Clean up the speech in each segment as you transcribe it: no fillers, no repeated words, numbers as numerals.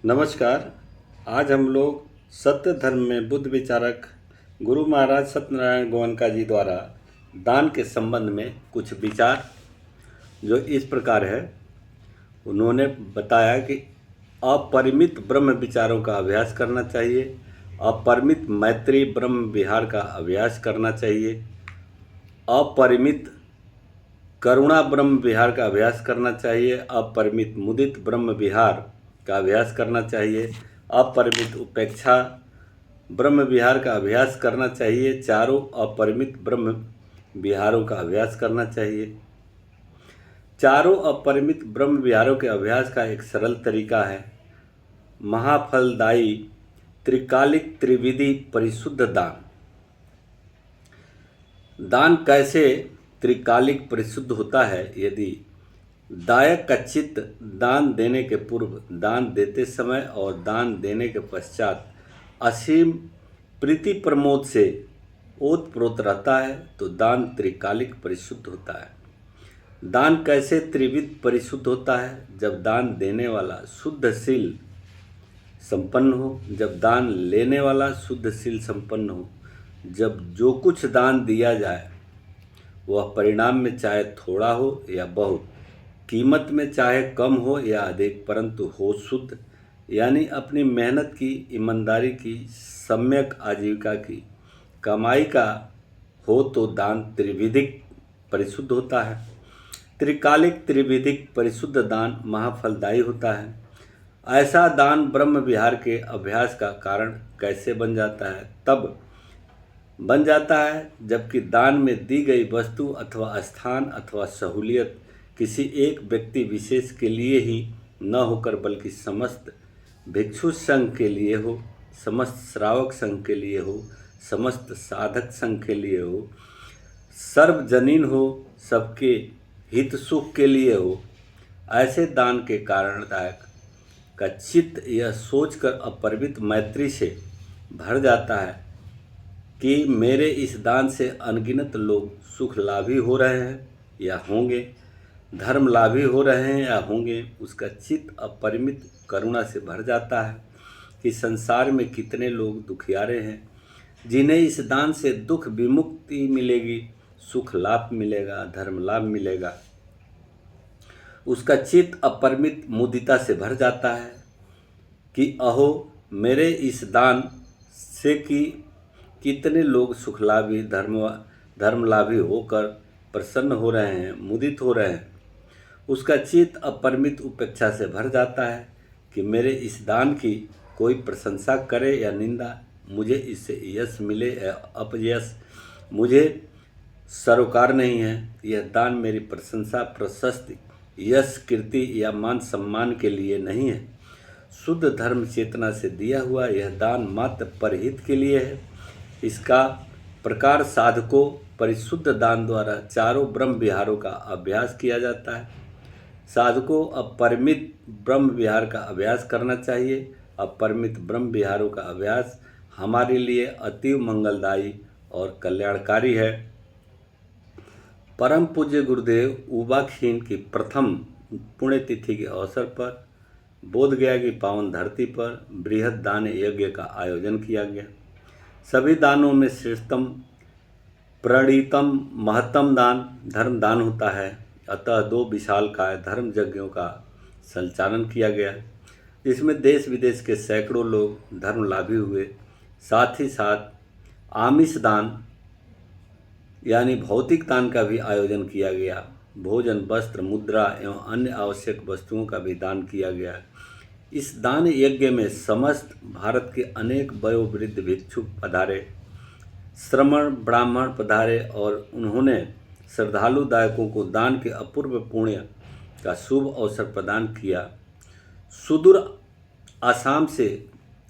नमस्कार। आज हम लोग सत्य धर्म में बुद्ध विचारक गुरु महाराज सत्यनारायण गोयनका जी द्वारा दान के संबंध में कुछ विचार जो इस प्रकार है। उन्होंने बताया कि अपरिमित ब्रह्म विचारों का अभ्यास करना चाहिए, अपरिमित मैत्री ब्रह्म विहार का अभ्यास करना चाहिए, अपरिमित करुणा ब्रह्म विहार का अभ्यास करना चाहिए, अपरिमित मुदित ब्रह्म विहार का अभ्यास करना चाहिए, अपरिमित उपेक्षा ब्रह्म विहार का अभ्यास करना चाहिए, चारों अपरिमित ब्रह्म विहारों का अभ्यास करना चाहिए। चारों अपरिमित ब्रह्म विहारों के अभ्यास का एक सरल तरीका है महाफलदायी त्रिकालिक त्रिविधि परिशुद्ध दान। दान कैसे त्रिकालिक परिशुद्ध होता है? यदि दायक का चित्त दान देने के पूर्व, दान देते समय और दान देने के पश्चात असीम प्रीति प्रमोद से ओतप्रोत रहता है तो दान त्रिकालिक परिशुद्ध होता है। दान कैसे त्रिविध परिशुद्ध होता है? जब दान देने वाला शुद्धशील संपन्न हो, जब दान लेने वाला शुद्धशील संपन्न हो, जब जो कुछ दान दिया जाए वह परिणाम में चाहे थोड़ा हो या बहुत, कीमत में चाहे कम हो या अधिक, परंतु हो शुद्ध, यानी अपनी मेहनत की, ईमानदारी की, सम्यक आजीविका की कमाई का हो तो दान त्रिविधिक परिशुद्ध होता है। त्रिकालिक त्रिविधिक परिशुद्ध दान महाफलदायी होता है। ऐसा दान ब्रह्म विहार के अभ्यास का कारण कैसे बन जाता है? तब बन जाता है जबकि दान में दी गई वस्तु अथवा स्थान अथवा सहूलियत किसी एक व्यक्ति विशेष के लिए ही न होकर बल्कि समस्त भिक्षु संघ के लिए हो, समस्त श्रावक संघ के लिए हो, समस्त साधक संघ के लिए हो, सर्वजनीन हो, सबके हित सुख के लिए हो। ऐसे दान के कारणदायक का चित्त यह सोचकर अपरिमित मैत्री से भर जाता है कि मेरे इस दान से अनगिनत लोग सुख लाभी हो रहे हैं या होंगे, धर्म लाभी हो रहे हैं या होंगे। उसका चित्त अपरिमित करुणा से भर जाता है कि संसार में कितने लोग दुखियारे हैं जिन्हें इस दान से दुख विमुक्ति मिलेगी, सुख लाभ मिलेगा, धर्म लाभ मिलेगा। उसका चित्त अपरिमित मुदिता से भर जाता है कि अहो मेरे इस दान से कि कितने लोग सुखलाभी, धर्मलाभी होकर प्रसन्न हो रहे हैं, मुदित हो रहे हैं। उसका चित्त अपरिमित उपेक्षा से भर जाता है कि मेरे इस दान की कोई प्रशंसा करे या निंदा, मुझे इससे यश मिले या अपयश, मुझे सरोकार नहीं है। यह दान मेरी प्रशंसा, प्रशस्ति, यश, कीर्ति या मान सम्मान के लिए नहीं है। शुद्ध धर्म चेतना से दिया हुआ यह दान मात्र परहित के लिए है। इसका प्रकार साधकों परिशुद्ध दान द्वारा चारों ब्रह्म विहारों का अभ्यास किया जाता है। साधकों अपरिमित ब्रह्म विहार का अभ्यास करना चाहिए। अपरिमित ब्रह्म विहारों का अभ्यास हमारे लिए अतीव मंगलदायी और कल्याणकारी है। परम पूज्य गुरुदेव उबाखीन की प्रथम पुण्यतिथि के अवसर पर बोधगया की पावन धरती पर बृहद दान यज्ञ का आयोजन किया गया। सभी दानों में श्रेष्ठतम, प्रणीतम, महत्तम दान धर्म दान होता है। अतः 2 विशालकाय धर्म यज्ञों का संचालन किया गया, जिसमें देश विदेश के सैकड़ों लोग धर्मलाभी हुए। साथ ही साथ आमिष दान यानी भौतिक दान का भी आयोजन किया गया। भोजन, वस्त्र, मुद्रा एवं अन्य आवश्यक वस्तुओं का भी दान किया गया। इस दान यज्ञ में समस्त भारत के अनेक वयोवृद्ध भिक्षु पधारे, श्रमण ब्राह्मण पधारे और उन्होंने श्रद्धालु दायकों को दान के अपूर्व पुण्य का शुभ अवसर प्रदान किया। सुदूर आसाम से,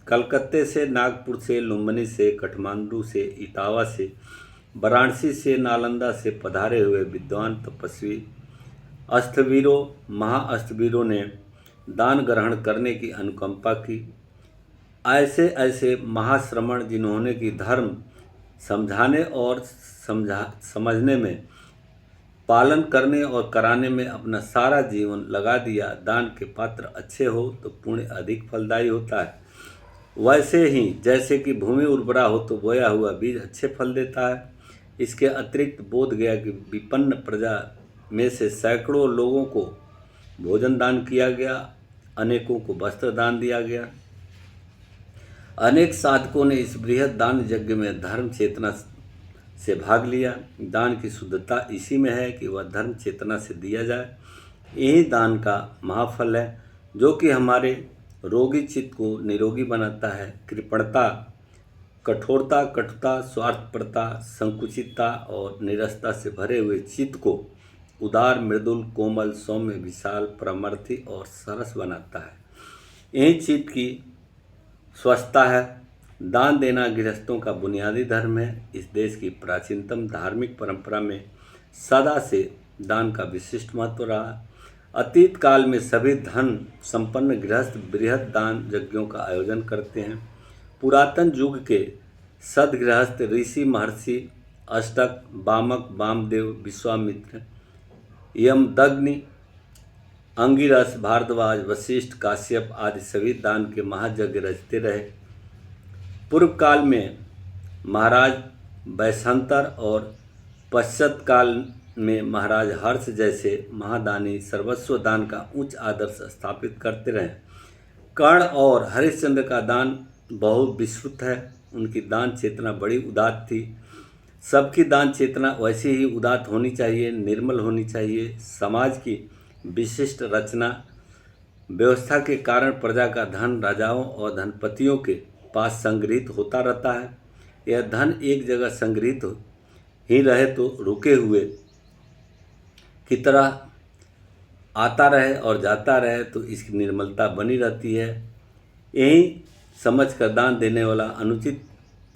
कलकत्ते से, नागपुर से, लुम्बिनी से, काठमांडू से, इटावा से, वाराणसी से, नालंदा से पधारे हुए विद्वान तपस्वी अष्टवीरों, महाअष्टवीरों ने दान ग्रहण करने की अनुकंपा की। ऐसे ऐसे महाश्रमण जिन्होंने कि धर्म समझाने और समझने में पालन करने और कराने में अपना सारा जीवन लगा दिया, दान के पात्र अच्छे हो तो पुण्य अधिक फलदायी होता है। वैसे ही जैसे कि भूमि उर्वरा हो तो बोया हुआ बीज अच्छे फल देता है। इसके अतिरिक्त बोध गया कि विपन्न प्रजा में से सैकड़ों लोगों को भोजन दान किया गया, अनेकों को वस्त्र दान दिया गया। अनेक साधकों ने इस बृहद दान यज्ञ में धर्म चेतना से भाग लिया। दान की शुद्धता इसी में है कि वह धर्म चेतना से दिया जाए। यही दान का महाफल है जो कि हमारे रोगी चित्त को निरोगी बनाता है। कृपणता, कठोरता, कटुता, स्वार्थपरता, संकुचितता और निरसता से भरे हुए चित्त को उदार, मृदुल, कोमल, सौम्य, विशाल, परमर्थी और सरस बनाता है। यही चित्त की स्वस्थता है। दान देना गृहस्थों का बुनियादी धर्म है। इस देश की प्राचीनतम धार्मिक परंपरा में सदा से दान का विशिष्ट महत्व रहा। अतीत काल में सभी धन संपन्न गृहस्थ बृहद दान यज्ञों का आयोजन करते हैं। पुरातन युग के सद्गृहस्थ ऋषि महर्षि अष्टक, वामक, वामदेव, विश्वामित्र, यमदग्नि, अंगिरस, भारद्वाज, वशिष्ठ, काश्यप आदि सभी दान के महायज्ञ रचते रहे। पूर्व काल में महाराज वैशंतर और पश्चात काल में महाराज हर्ष जैसे महादानी सर्वस्व दान का उच्च आदर्श स्थापित करते रहे। कर्ण और हरिश्चंद्र का दान बहुत विस्तृत है। उनकी दान चेतना बड़ी उदात्त थी। सबकी दान चेतना वैसी ही उदात्त होनी चाहिए, निर्मल होनी चाहिए। समाज की विशिष्ट रचना व्यवस्था के कारण प्रजा का धन राजाओं और धनपतियों के पास संग्रहित होता रहता है। यह धन एक जगह संग्रहित ही रहे तो रुके हुए की तरह आता रहे और जाता रहे तो इसकी निर्मलता बनी रहती है। यही समझकर दान देने वाला अनुचित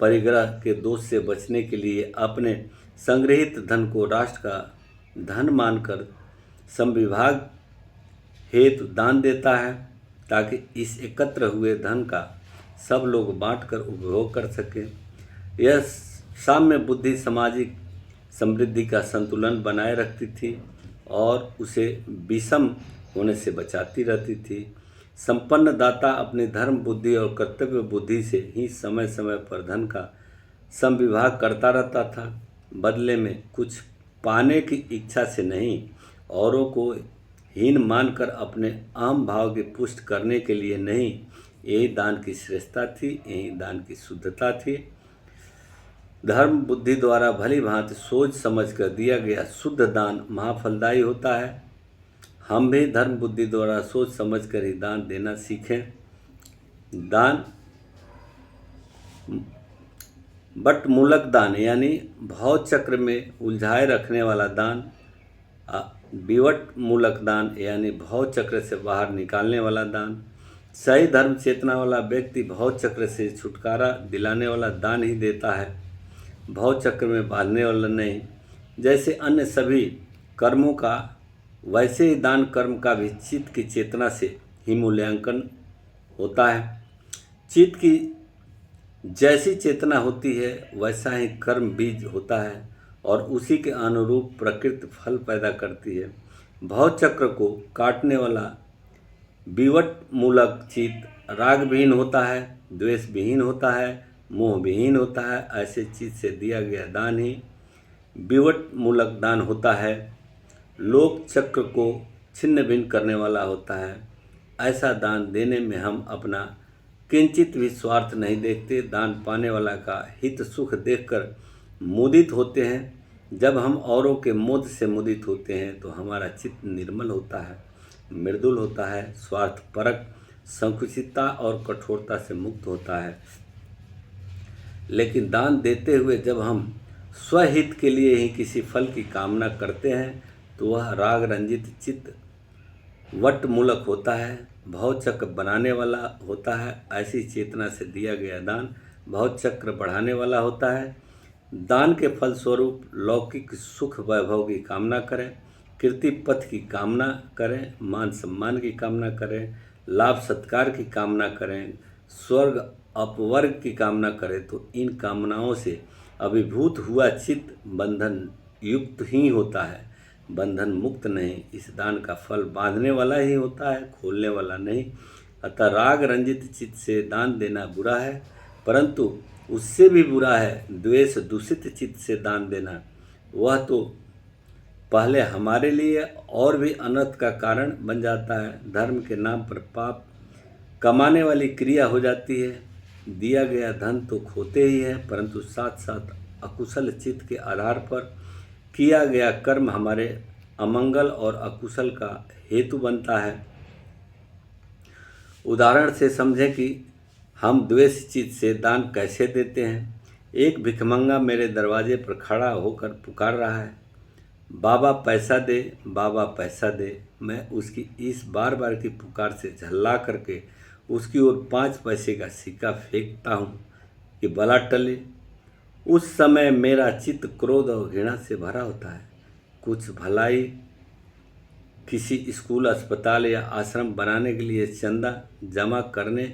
परिग्रह के दोष से बचने के लिए अपने संग्रहित धन को राष्ट्र का धन मानकर समविभाग हेतु दान देता है ताकि इस एकत्र हुए धन का सब लोग बांटकर उपभोग कर सकें। यह साम्य बुद्धि सामाजिक समृद्धि का संतुलन बनाए रखती थी और उसे विषम होने से बचाती रहती थी। संपन्न दाता अपनी धर्म बुद्धि और कर्तव्य बुद्धि से ही समय समय पर धन का समविभाग करता रहता था। बदले में कुछ पाने की इच्छा से नहीं, औरों को हीन मानकर अपने अहम भाव की पुष्ट करने के लिए नहीं। यही दान की श्रेष्ठता थी, यही दान की शुद्धता थी। धर्म बुद्धि द्वारा भली भांति सोच समझ कर दिया गया शुद्ध दान महाफलदायी होता है। हम भी धर्म बुद्धि द्वारा सोच समझ कर ही दान देना सीखें। दान बट मूलक दान यानी भाव चक्र में उलझाए रखने वाला दान, विवट मूलक दान यानी भाव चक्र से बाहर निकालने वाला दान। सही धर्म चेतना वाला व्यक्ति भाव चक्र से छुटकारा दिलाने वाला दान ही देता है, भाव चक्र में बांधने वाला नहीं। जैसे अन्य सभी कर्मों का वैसे ही दान कर्म का भी चित्त की चेतना से ही मूल्यांकन होता है। चित्त की जैसी चेतना होती है वैसा ही कर्म बीज होता है और उसी के अनुरूप प्रकृति फल पैदा करती है। भाव चक्र को काटने वाला विवट मूलक चित्त राग विहीन होता है, द्वेष विहीन होता है, मोह विहीन होता है। ऐसे चित्त से दिया गया दान ही विवट मूलक दान होता है। लोक चक्र को छिन्न भिन्न करने वाला होता है। ऐसा दान देने में हम अपना किंचित भी स्वार्थ नहीं देखते। दान पाने वाला का हित सुख देखकर मुदित होते हैं। जब हम औरों के मोद से मुदित होते हैं तो हमारा चित्त निर्मल होता है, मृदुल होता है, स्वार्थपरक, संकुचितता और कठोरता से मुक्त होता है। लेकिन दान देते हुए जब हम स्वहित के लिए ही किसी फल की कामना करते हैं तो वह राग रंजित चित्त वट मूलक होता है, भाव चक्र बनाने वाला होता है। ऐसी चेतना से दिया गया दान भाव चक्र बढ़ाने वाला होता है। दान के फलस्वरूप लौकिक सुख वैभव की कामना करें, कीर्ति पथ की कामना करें, मान सम्मान की कामना करें, लाभ सत्कार की कामना करें, स्वर्ग अपवर्ग की कामना करें तो इन कामनाओं से अभिभूत हुआ चित्त बंधन युक्त ही होता है। बंधन मुक्त नहीं। इस दान का फल बांधने वाला ही होता है, खोलने वाला नहीं। अतः राग रंजित चित्त से दान देना बुरा है, परंतु उससे भी बुरा है द्वेष दूषित चित्त से दान देना। वह तो पहले हमारे लिए और भी अनर्थ का कारण बन जाता है। धर्म के नाम पर पाप कमाने वाली क्रिया हो जाती है। दिया गया धन तो खोते ही है, परंतु साथ साथ अकुशल चित्त के आधार पर किया गया कर्म हमारे अमंगल और अकुशल का हेतु बनता है। उदाहरण से समझें कि हम द्वेष चित्त से दान कैसे देते हैं। एक भिखमंगा मेरे दरवाजे पर खड़ा होकर पुकार रहा है, बाबा पैसा दे, बाबा पैसा दे। मैं उसकी इस बार बार की पुकार से झल्ला करके उसकी ओर 5 पैसे का सिक्का फेंकता हूँ कि भला टले। उस समय मेरा चित्त क्रोध और घृणा से भरा होता है। कुछ भलाई किसी स्कूल, अस्पताल या आश्रम बनाने के लिए चंदा जमा करने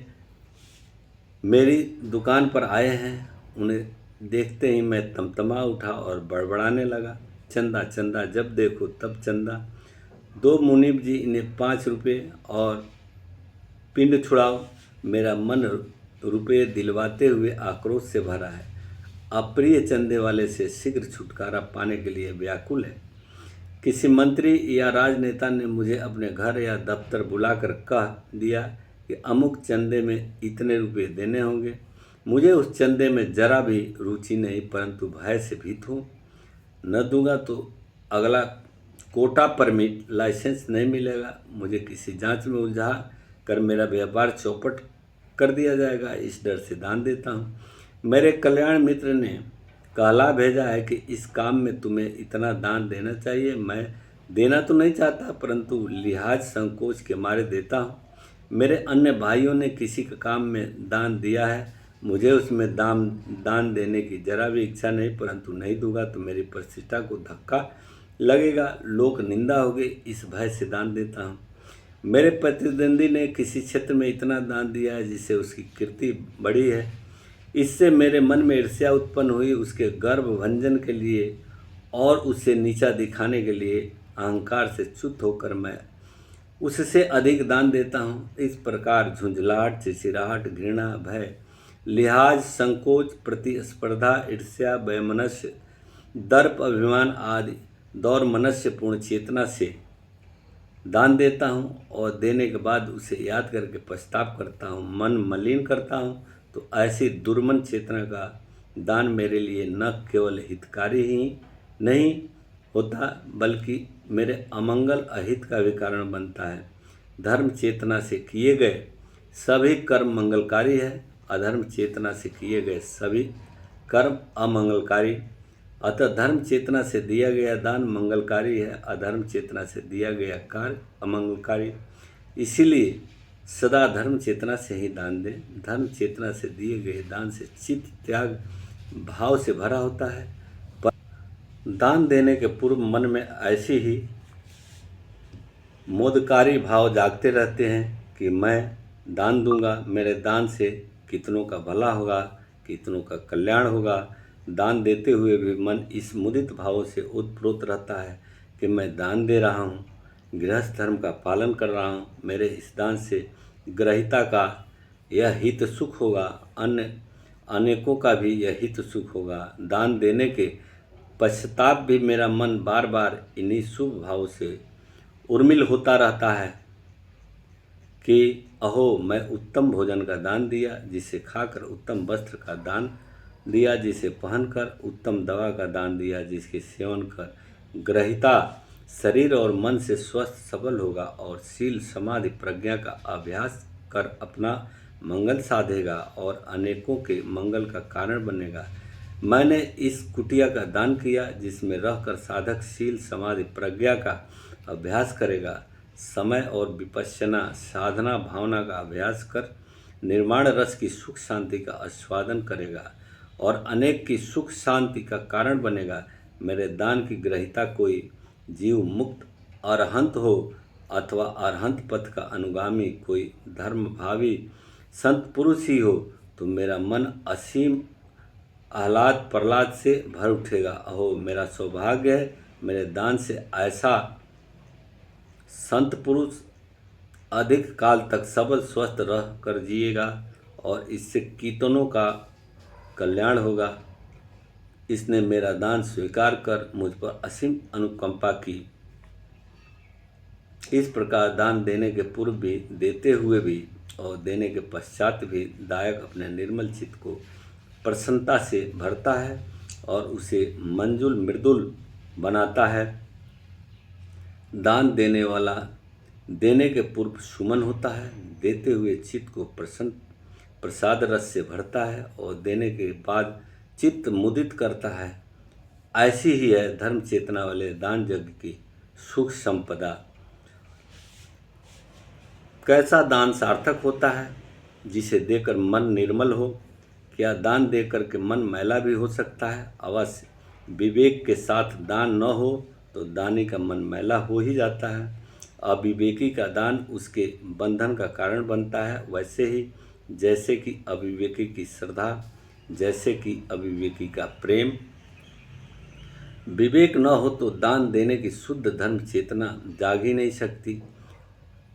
मेरी दुकान पर आए हैं। उन्हें देखते ही मैं तमतमा उठा और बड़बड़ाने लगा, चंदा चंदा, जब देखो तब चंदा। 2 मुनीब जी, इन्हें 5 रुपये और पिंड छुड़ाओ। मेरा मन रुपये दिलवाते हुए आक्रोश से भरा है। अप्रिय चंदे वाले से शीघ्र छुटकारा पाने के लिए व्याकुल है। किसी मंत्री या राजनेता ने मुझे अपने घर या दफ्तर बुलाकर कह दिया कि अमुक चंदे में इतने रुपये देने होंगे। मुझे उस चंदे में जरा भी रुचि नहीं, परंतु भय से भीत हूँ। न दूंगा तो अगला कोटा परमिट लाइसेंस नहीं मिलेगा। मुझे किसी जांच में उलझा कर मेरा व्यापार चौपट कर दिया जाएगा। इस डर से दान देता हूँ। मेरे कल्याण मित्र ने कहला भेजा है कि इस काम में तुम्हें इतना दान देना चाहिए। मैं देना तो नहीं चाहता, परंतु लिहाज संकोच के मारे देता हूँ। मेरे अन्य भाइयों ने किसी के काम में दान दिया है, मुझे उसमें दान देने की जरा भी इच्छा नहीं, परंतु नहीं दूंगा तो मेरी प्रतिष्ठा को धक्का लगेगा, लोक निंदा होगी। इस भय से दान देता हूँ। मेरे प्रतिद्वंदी ने किसी क्षेत्र में इतना दान दिया है जिससे उसकी कीर्ति बढ़ी है। इससे मेरे मन में ईर्ष्या उत्पन्न हुई। उसके गर्व भंजन के लिए और उसे नीचा दिखाने के लिए अहंकार से च्युत होकर मैं उससे अधिक दान देता हूँ। इस प्रकार झुंझलाहट, चिचिराहट, घृणा, भय, लिहाज, संकोच, प्रतिस्पर्धा, ईर्ष्या, वैमनस्य, दर्प, अभिमान आदि दौर मनस्य पूर्ण चेतना से दान देता हूँ और देने के बाद उसे याद करके पछताव करता हूँ, मन मलिन करता हूँ। तो ऐसी दुर्मन चेतना का दान मेरे लिए न केवल हितकारी ही नहीं होता, बल्कि मेरे अमंगल अहित का भी कारण बनता है। धर्म चेतना से किए गए सभी कर्म मंगलकारी है, अधर्म चेतना से किए गए सभी कर्म अमंगलकारी। अतः धर्म चेतना से दिया गया दान मंगलकारी है, अधर्म चेतना से दिया गया कार्य अमंगलकारी। इसीलिए सदा धर्म चेतना से ही दान दें। धर्म चेतना से दिए गए दान से चित्त त्याग भाव से भरा होता है। पर दान देने के पूर्व मन में ऐसी ही मोदकारी भाव जागते रहते हैं कि मैं दान दूंगा, मेरे दान से कितनों का भला होगा, कितनों का कल्याण होगा। दान देते हुए भी मन इस मुदित भाव से ओतप्रोत रहता है कि मैं दान दे रहा हूँ, गृहस्थ धर्म का पालन कर रहा हूँ, मेरे इस दान से ग्रहिता का यह हित सुख होगा, अन्य अनेकों का भी यह हित सुख होगा। दान देने के पश्चाताप भी मेरा मन बार बार इन्हीं शुभ भाव से उर्मिल होता रहता है कि अहो, मैं उत्तम भोजन का दान दिया, जिसे खाकर उत्तम वस्त्र का दान दिया, जिसे पहनकर उत्तम दवा का दान दिया, जिसके सेवन कर ग्रहिता शरीर और मन से स्वस्थ सबल होगा और शील समाधि प्रज्ञा का अभ्यास कर अपना मंगल साधेगा और अनेकों के मंगल का कारण बनेगा। मैंने इस कुटिया का दान किया जिसमें रहकर साधक शील समाधि प्रज्ञा का अभ्यास करेगा, समय और विपश्यना साधना भावना का अभ्यास कर निर्माण रस की सुख शांति का आस्वादन करेगा और अनेक की सुख शांति का कारण बनेगा। मेरे दान की ग्रहिता कोई जीव मुक्त अरहंत हो अथवा अरहंत पथ का अनुगामी कोई धर्म भावी संत पुरुष ही हो, तो मेरा मन असीम आह्लाद प्रहलाद से भर उठेगा। अहो, मेरा सौभाग्य है मेरे दान से ऐसा संत पुरुष अधिक काल तक सबल स्वस्थ रह कर जिएगा और इससे कितनों का कल्याण होगा। इसने मेरा दान स्वीकार कर मुझ पर असीम अनुकंपा की। इस प्रकार दान देने के पूर्व भी, देते हुए भी और देने के पश्चात भी दायक अपने निर्मल चित्त को प्रसन्नता से भरता है और उसे मंजुल मृदुल बनाता है। दान देने वाला देने के पूर्व सुमन होता है, देते हुए चित्त को प्रसन्न प्रसाद रस से भरता है और देने के बाद चित्त मुदित करता है। ऐसी ही है धर्म चेतना वाले दान यज्ञ की सुख संपदा। कैसा दान सार्थक होता है? जिसे देकर मन निर्मल हो। क्या दान देकर के मन मैला भी हो सकता है? अवश्य। विवेक के साथ दान न हो तो दानी का मन मैला हो ही जाता है। अविवेकी का दान उसके बंधन का कारण बनता है। वैसे ही जैसे कि अविवेकी की श्रद्धा, जैसे कि अविवेकी का प्रेम। विवेक न हो तो दान देने की शुद्ध धर्म चेतना जाग ही नहीं सकती।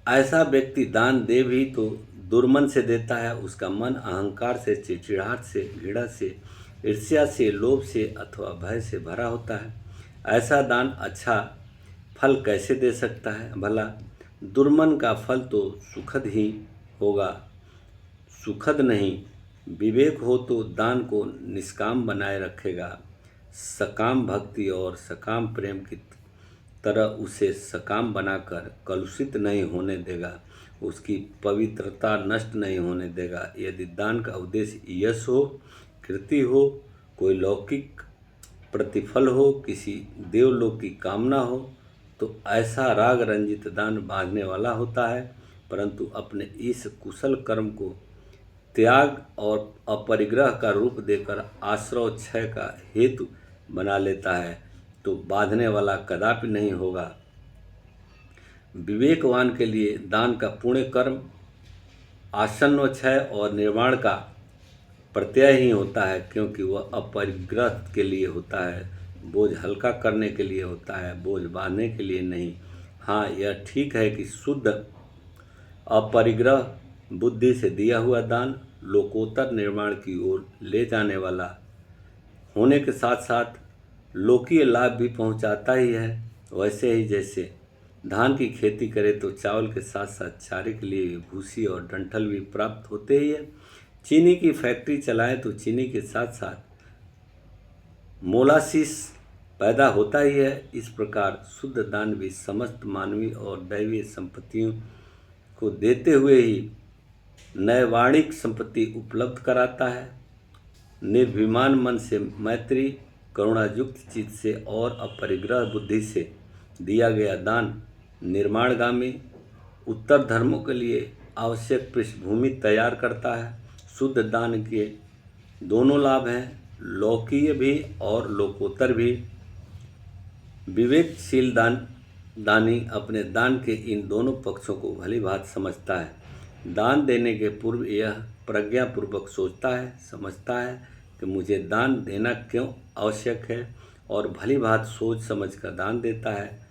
ऐसा व्यक्ति दान दे भी तो दुर्मन से देता है। उसका मन अहंकार से, चिड़चिड़ाहट से, घृणा से, ईर्ष्या से, लोभ से अथवा भय से भरा होता है। ऐसा दान अच्छा फल कैसे दे सकता है भला? दुर्मन का फल तो सुखद ही होगा, सुखद नहीं। विवेक हो तो दान को निष्काम बनाए रखेगा। सकाम भक्ति और सकाम प्रेम की तरह उसे सकाम बनाकर कलुषित नहीं होने देगा, उसकी पवित्रता नष्ट नहीं होने देगा। यदि दान का उद्देश्य यश हो, कीर्ति हो, कोई लौकिक प्रतिफल हो, किसी देवलोक की कामना हो, तो ऐसा राग रंजित दान बांधने वाला होता है। परंतु अपने इस कुशल कर्म को त्याग और अपरिग्रह का रूप देकर आश्रव क्षय का हेतु बना लेता है तो बांधने वाला कदापि नहीं होगा। विवेकवान के लिए दान का पुण्य कर्म आसन्न क्षय और निर्माण का प्रत्यय ही होता है, क्योंकि वह अपरिग्रह के लिए होता है, बोझ हल्का करने के लिए होता है, बोझ बांधने के लिए नहीं। हाँ, यह ठीक है कि शुद्ध अपरिग्रह बुद्धि से दिया हुआ दान लोकोत्तर निर्माण की ओर ले जाने वाला होने के साथ साथ लोकीय लाभ भी पहुंचाता ही है। वैसे ही जैसे धान की खेती करे तो चावल के साथ साथ चारे के लिए भूसी और डंठल भी प्राप्त होते ही है। चीनी की फैक्ट्री चलाएं तो चीनी के साथ साथ मोलासिस पैदा होता ही है। इस प्रकार शुद्ध दान भी समस्त मानवीय और दैवीय संपत्तियों को देते हुए ही नैवाणिक संपत्ति उपलब्ध कराता है। निर्भिमान मन से, मैत्री करुणायुक्त चित्त से और अपरिग्रह बुद्धि से दिया गया दान निर्माणगामी उत्तर धर्मों के लिए आवश्यक पृष्ठभूमि तैयार करता है। शुद्ध दान के दोनों लाभ हैं, लौकीय भी और लोकोत्तर भी। विवेकशील दानी अपने दान के इन दोनों पक्षों को भली भांति समझता है। दान देने के पूर्व यह प्रज्ञापूर्वक सोचता है, समझता है कि मुझे दान देना क्यों आवश्यक है और भली भांति सोच समझ कर दान देता है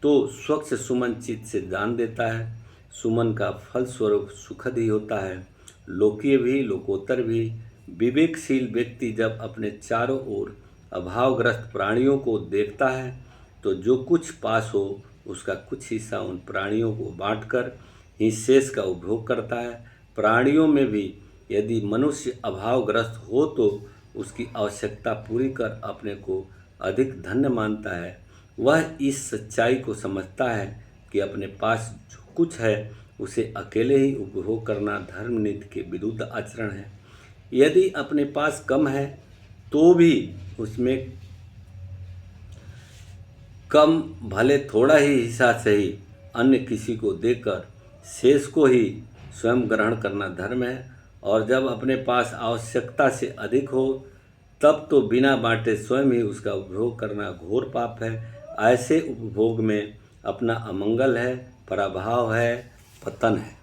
तो स्वच्छ सुमन चित्त से दान देता है। सुमन का फल स्वरूप सुखद ही होता है, लोकीय भी लोकोत्तर भी। विवेकशील व्यक्ति जब अपने चारों ओर अभावग्रस्त प्राणियों को देखता है तो जो कुछ पास हो उसका कुछ हिस्सा उन प्राणियों को बांटकर ही शेष का उपभोग करता है। प्राणियों में भी यदि मनुष्य अभावग्रस्त हो तो उसकी आवश्यकता पूरी कर अपने को अधिक धन्य मानता है। वह इस सच्चाई को समझता है कि अपने पास जो कुछ है उसे अकेले ही उपभोग करना धर्म नीति के विरुद्ध आचरण है। यदि अपने पास कम है तो भी उसमें कम भले थोड़ा ही हिस्सा सही अन्य किसी को देकर शेष को ही स्वयं ग्रहण करना धर्म है। और जब अपने पास आवश्यकता से अधिक हो तब तो बिना बांटे स्वयं ही उसका उपभोग करना घोर पाप है। ऐसे उपभोग में अपना अमंगल है, पराभव है, पतन है।